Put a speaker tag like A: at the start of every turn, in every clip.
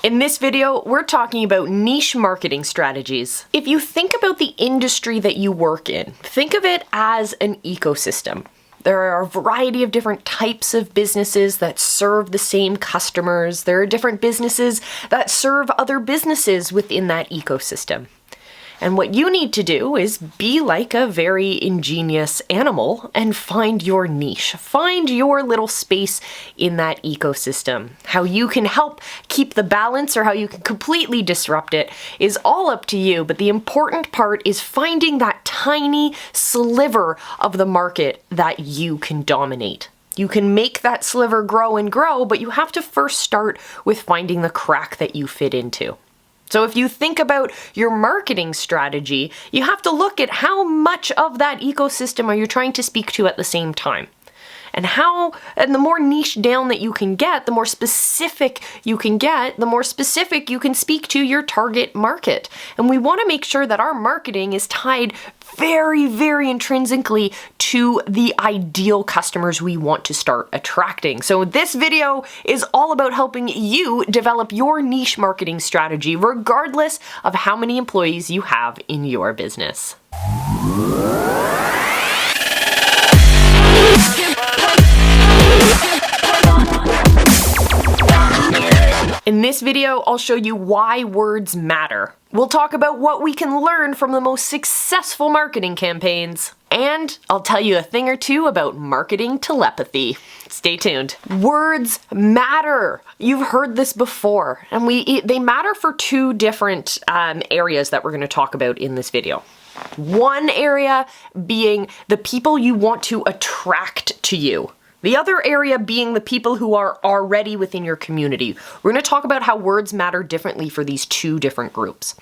A: In this video, we're talking about niche marketing strategies. If you think about the industry that you work in, think of it as an ecosystem. There are a variety of different types of businesses that serve the same customers. There are different businesses that serve other businesses within that ecosystem. And what you need to do is be like a very ingenious animal and find your niche. Find your little space in that ecosystem. How you can help keep the balance or how you can completely disrupt it is all up to you, but the important part is finding that tiny sliver of the market that you can dominate. You can make that sliver grow and grow, but you have to first start with finding the crack that you fit into. So if you think about your marketing strategy, you have to look at how much of that ecosystem are you trying to speak to at the same time. And the more niche down that you can get, the more specific you can get, the more specific you can speak to your target market. And we want to make sure that our marketing is tied very, very intrinsically to the ideal customers we want to start attracting. So this video is all about helping you develop your niche marketing strategy, regardless of how many employees you have in your business. In this video, I'll show you why words matter. We'll talk about what we can learn from the most successful marketing campaigns. And I'll tell you a thing or two about marketing telepathy. Stay tuned. Words matter. You've heard this before. And they matter for two different areas that we're going to talk about in this video. One area being the people you want to attract to you. The other area being the people who are already within your community. We're going to talk about how words matter differently for these two different groups.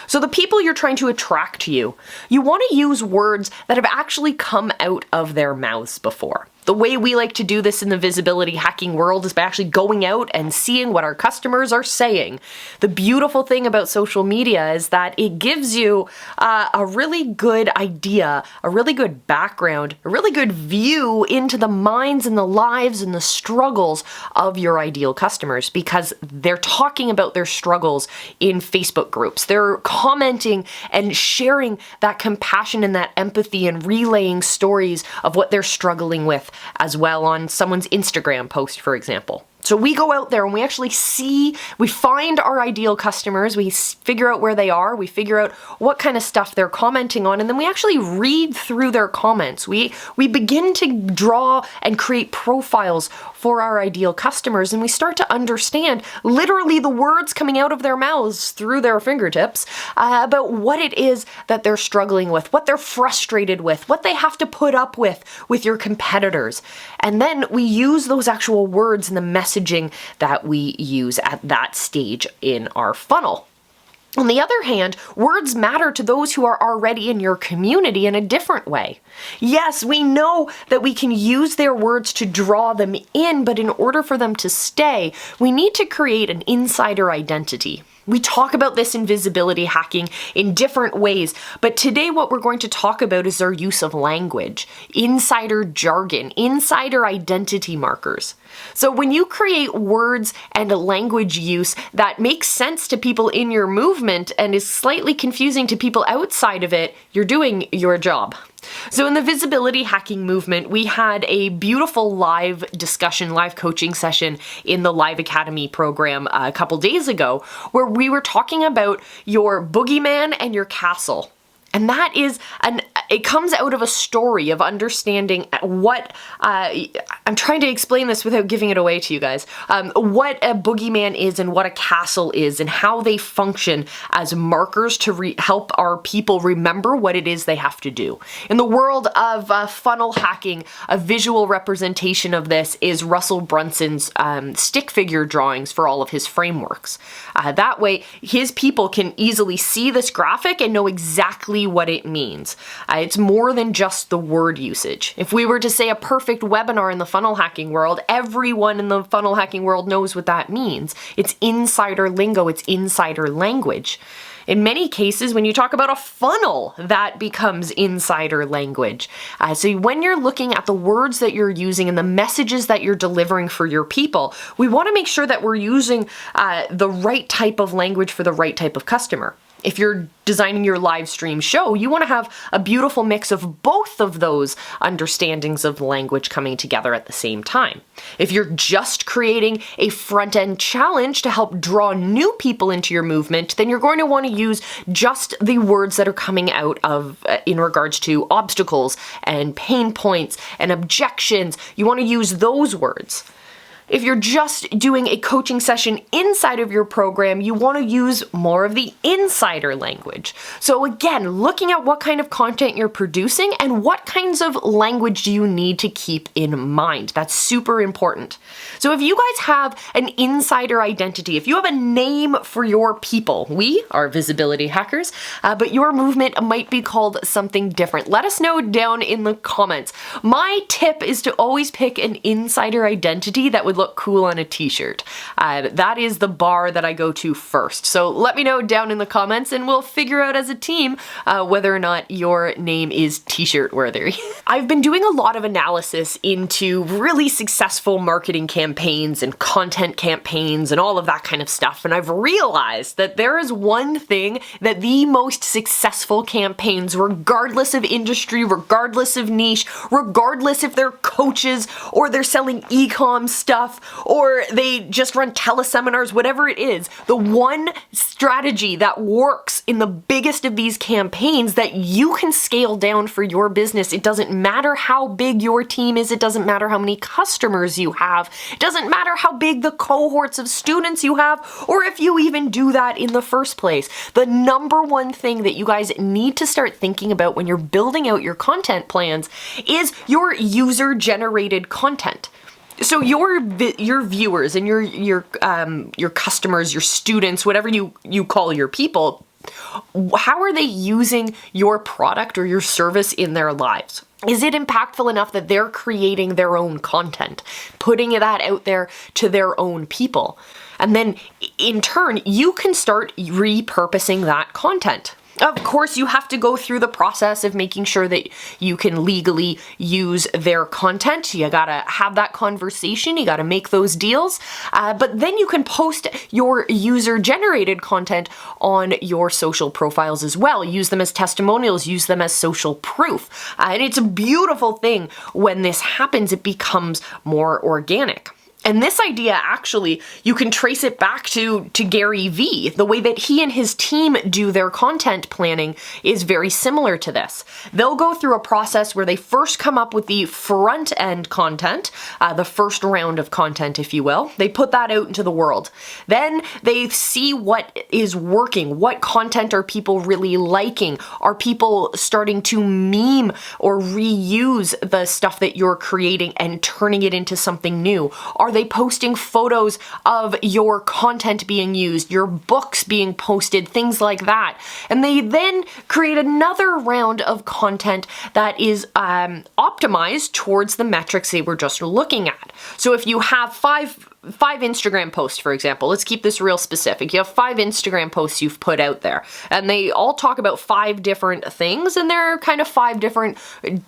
A: So the people you're trying to attract to you, you want to use words that have actually come out of their mouths before. The way we like to do this in the visibility hacking world is by actually going out and seeing what our customers are saying. The beautiful thing about social media is that it gives you a really good idea, a really good background, a really good view into the minds and the lives and the struggles of your ideal customers, because they're talking about their struggles in Facebook groups. They're commenting and sharing that compassion and that empathy and relaying stories of what they're struggling with as well on someone's Instagram post, for example. So we go out there and we actually we find our ideal customers, we figure out where they are, we figure out what kind of stuff they're commenting on, and then we actually read through their comments. We begin to draw and create profiles for our ideal customers, and we start to understand literally the words coming out of their mouths through their fingertips about what it is that they're struggling with, what they're frustrated with, what they have to put up with your competitors. And then we use those actual words in the messaging that we use at that stage in our funnel. On the other hand, words matter to those who are already in your community in a different way. Yes, we know that we can use their words to draw them in, but in order for them to stay, we need to create an insider identity. We talk about this in visibility hacking in different ways, but today what we're going to talk about is our use of language, insider jargon, insider identity markers. So when you create words and a language use that makes sense to people in your movement and is slightly confusing to people outside of it, you're doing your job. So in the visibility hacking movement, we had a beautiful live discussion, live coaching session in the Live Academy program a couple days ago, where we were talking about your boogeyman and your castle. And that is it comes out of a story of understanding what, I'm trying to explain this without giving it away to you guys, what a boogeyman is and what a castle is and how they function as markers to help our people remember what it is they have to do. In the world of funnel hacking, a visual representation of this is Russell Brunson's stick figure drawings for all of his frameworks. That way, his people can easily see this graphic and know exactly what it means. It's more than just the word usage. If we were to say a perfect webinar in the funnel hacking world, everyone in the funnel hacking world knows what that means. It's insider lingo, it's insider language. In many cases, when you talk about a funnel, that becomes insider language. So when you're looking at the words that you're using and the messages that you're delivering for your people, we want to make sure that we're using the right type of language for the right type of customer. If you're designing your live stream show, you want to have a beautiful mix of both of those understandings of language coming together at the same time. If you're just creating a front-end challenge to help draw new people into your movement, then you're going to want to use just the words that are coming out of in regards to obstacles and pain points and objections. You want to use those words. If you're just doing a coaching session inside of your program, you want to use more of the insider language. So again, looking at what kind of content you're producing and what kinds of language do you need to keep in mind. That's super important. So if you guys have an insider identity, if you have a name for your people, we are visibility hackers, but your movement might be called something different. Let us know down in the comments. My tip is to always pick an insider identity that would look cool on a t-shirt. That is the bar that I go to first. So let me know down in the comments and we'll figure out as a team whether or not your name is t-shirt worthy. I've been doing a lot of analysis into really successful marketing campaigns and content campaigns and all of that kind of stuff, and I've realized that there is one thing that the most successful campaigns, regardless of industry, regardless of niche, regardless if they're coaches or they're selling e-com stuff, or they just run teleseminars, whatever it is, the one strategy that works in the biggest of these campaigns that you can scale down for your business, it doesn't matter how big your team is, it doesn't matter how many customers you have, it doesn't matter how big the cohorts of students you have, or if you even do that in the first place. The number one thing that you guys need to start thinking about when you're building out your content plans is your user-generated content. So your viewers and your customers, your students, whatever you call your people, how are they using your product or your service in their lives? Is it impactful enough that they're creating their own content, putting that out there to their own people? And then in turn, you can start repurposing that content. Of course, you have to go through the process of making sure that you can legally use their content. You gotta have that conversation, you gotta make those deals, but then you can post your user-generated content on your social profiles as well. Use them as testimonials, use them as social proof. And it's a beautiful thing when this happens, it becomes more organic. And this idea, actually, you can trace it back to Gary Vee. The way that he and his team do their content planning is very similar to this. They'll go through a process where they first come up with the front-end content, the first round of content, if you will. They put that out into the world. Then they see what is working. What content are people really liking? Are people starting to meme or reuse the stuff that you're creating and turning it into something new? Are they posting photos of your content being used, your books being posted, things like that? And they then create another round of content that is optimized towards the metrics they were just looking at. So if you have five Instagram posts, for example, let's keep this real specific. You have 5 Instagram posts you've put out there, and they all talk about 5 different things, and they're kind of 5 different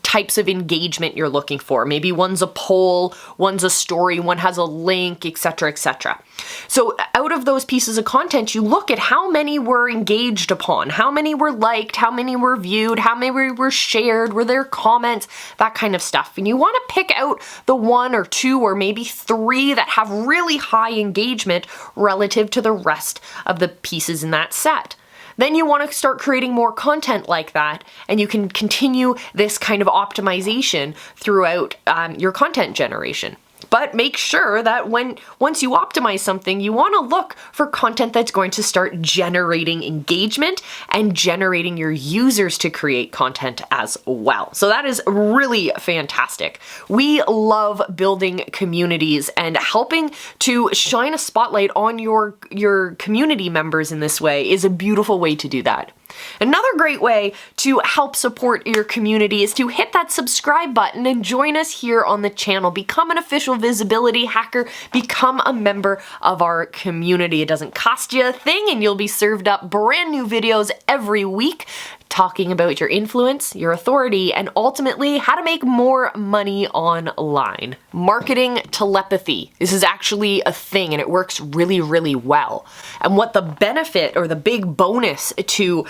A: types of engagement you're looking for. Maybe one's a poll, one's a story, one has a link, etc., etc. So out of those pieces of content, you look at how many were engaged upon, how many were liked, how many were viewed, how many were shared, were there comments, that kind of stuff. And you want to pick out the 1 or 2 or maybe 3 that have really high engagement relative to the rest of the pieces in that set. Then you want to start creating more content like that, and you can continue this kind of optimization throughout your content generation. But make sure that once you optimize something, you want to look for content that's going to start generating engagement and generating your users to create content as well. So that is really fantastic. We love building communities, and helping to shine a spotlight on your community members in this way is a beautiful way to do that. Another great way to help support your community is to hit that subscribe button and join us here on the channel. Become an official visibility hacker, become a member of our community. It doesn't cost you a thing, and you'll be served up brand new videos every week talking about your influence, your authority, and ultimately how to make more money online. Marketing telepathy. This is actually a thing, and it works really, really well. And what the benefit or the big bonus to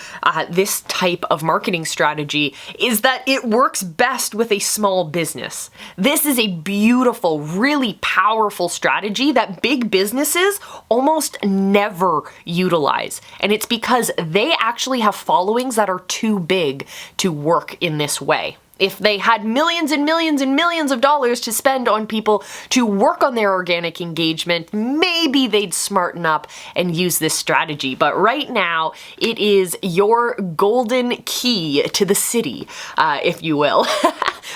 A: this type of marketing strategy is that it works best with a small business. This is a beautiful, really powerful strategy that big businesses almost never utilize. And it's because they actually have followings that are too big to work in this way. If they had millions and millions and millions of dollars to spend on people to work on their organic engagement, maybe they'd smarten up and use this strategy. But right now, it is your golden key to the city, if you will.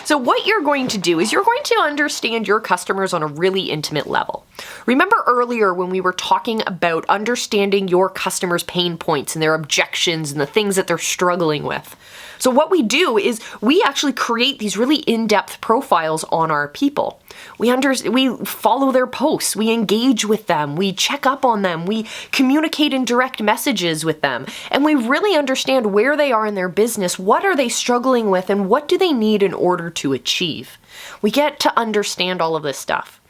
A: So what you're going to do is you're going to understand your customers on a really intimate level. Remember earlier when we were talking about understanding your customers' pain points and their objections and the things that they're struggling with? So what we do is we actually create these really in-depth profiles on our people. We follow their posts, we engage with them, we check up on them, we communicate in direct messages with them, and we really understand where they are in their business, what are they struggling with, and what do they need in order to achieve. We get to understand all of this stuff.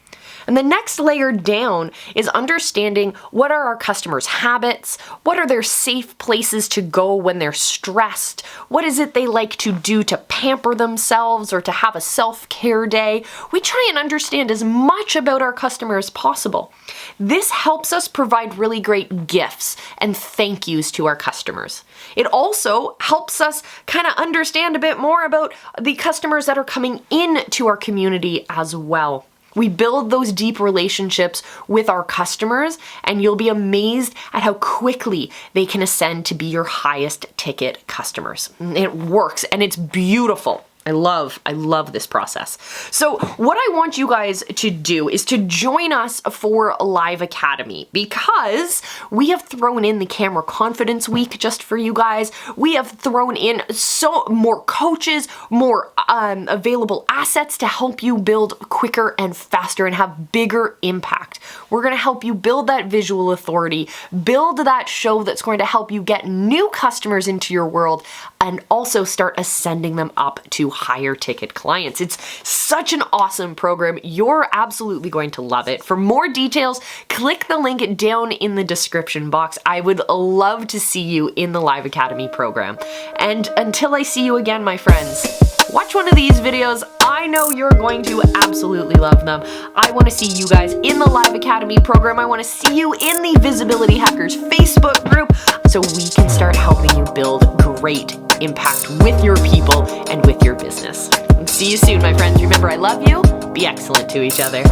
A: And the next layer down is understanding what are our customers' habits, what are their safe places to go when they're stressed, what is it they like to do to pamper themselves or to have a self-care day. We try and understand as much about our customer as possible. This helps us provide really great gifts and thank yous to our customers. It also helps us kind of understand a bit more about the customers that are coming into our community as well. We build those deep relationships with our customers, and you'll be amazed at how quickly they can ascend to be your highest ticket customers. It works, and it's beautiful. I love this process. So what I want you guys to do is to join us for Live Academy, because we have thrown in the Camera Confidence Week just for you guys. We have thrown in more coaches, more available assets to help you build quicker and faster and have bigger impact. We're going to help you build that visual authority, build that show that's going to help you get new customers into your world, and also start ascending them up to higher ticket clients. It's such an awesome program. You're absolutely going to love it. For more details, click the link down in the description box. I would love to see you in the Live Academy program. And until I see you again, my friends, watch one of these videos. I know you're going to absolutely love them. I want to see you guys in the Live Academy program. I want to see you in the Visibility Hackers Facebook group so we can start helping you build great impact with your people and with your business. See you soon, my friends. Remember, I love you. Be excellent to each other.